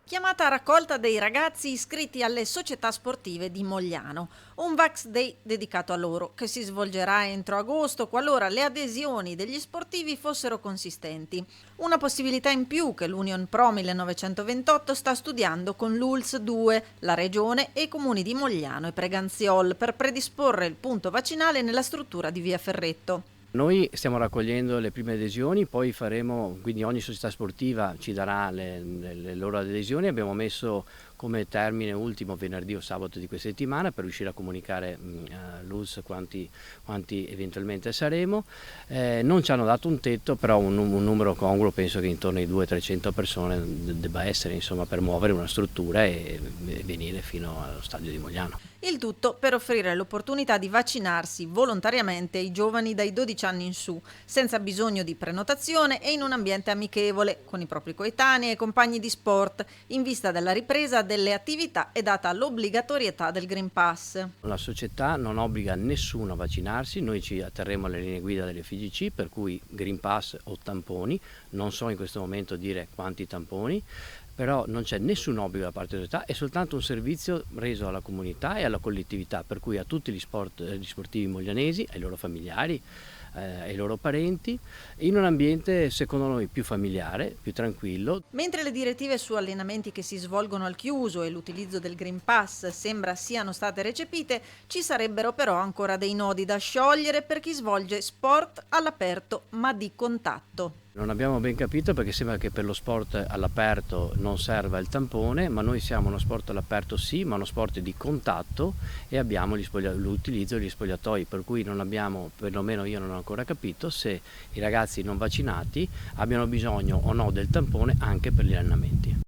Chiamata a raccolta dei ragazzi iscritti alle società sportive di Mogliano, un Vax Day dedicato a loro, che si svolgerà entro agosto qualora le adesioni degli sportivi fossero consistenti. Una possibilità in più che l'Union Pro 1928 sta studiando con l'ULS 2, la regione e i comuni di Mogliano e Preganziol per predisporre il punto vaccinale nella struttura di Via Ferretto. Noi stiamo raccogliendo le prime adesioni, poi faremo, quindi ogni società sportiva ci darà le loro adesioni. Abbiamo messo come termine ultimo venerdì o sabato di questa settimana per riuscire a comunicare all'ULS quanti eventualmente saremo. Non ci hanno dato un tetto, però un numero congruo, penso che intorno ai 200-300 persone debba essere, insomma, per muovere una struttura e venire fino allo stadio di Mogliano. Il tutto per offrire l'opportunità di vaccinarsi volontariamente ai giovani dai 12 anni in su, senza bisogno di prenotazione e in un ambiente amichevole, con i propri coetanei e compagni di sport, in vista della ripresa delle attività e data l'obbligatorietà del Green Pass. La società non obbliga nessuno a vaccinarsi, noi ci atterremo alle linee guida delle FIGC, per cui Green Pass o tamponi, non so in questo momento dire quanti tamponi, però non c'è nessun obbligo da parte della società, è soltanto un servizio reso alla comunità e alla collettività, per cui a tutti gli sportivi moglianesi, ai loro familiari, ai loro parenti, in un ambiente secondo noi più familiare, più tranquillo. Mentre le direttive su allenamenti che si svolgono al chiuso e l'utilizzo del Green Pass sembra siano state recepite, ci sarebbero però ancora dei nodi da sciogliere per chi svolge sport all'aperto ma di contatto. Non abbiamo ben capito perché sembra che per lo sport all'aperto non serva il tampone, ma noi siamo uno sport all'aperto sì, ma uno sport di contatto e abbiamo l'utilizzo degli spogliatoi, per cui non abbiamo, perlomeno io non ho ancora capito, se i ragazzi non vaccinati abbiano bisogno o no del tampone anche per gli allenamenti.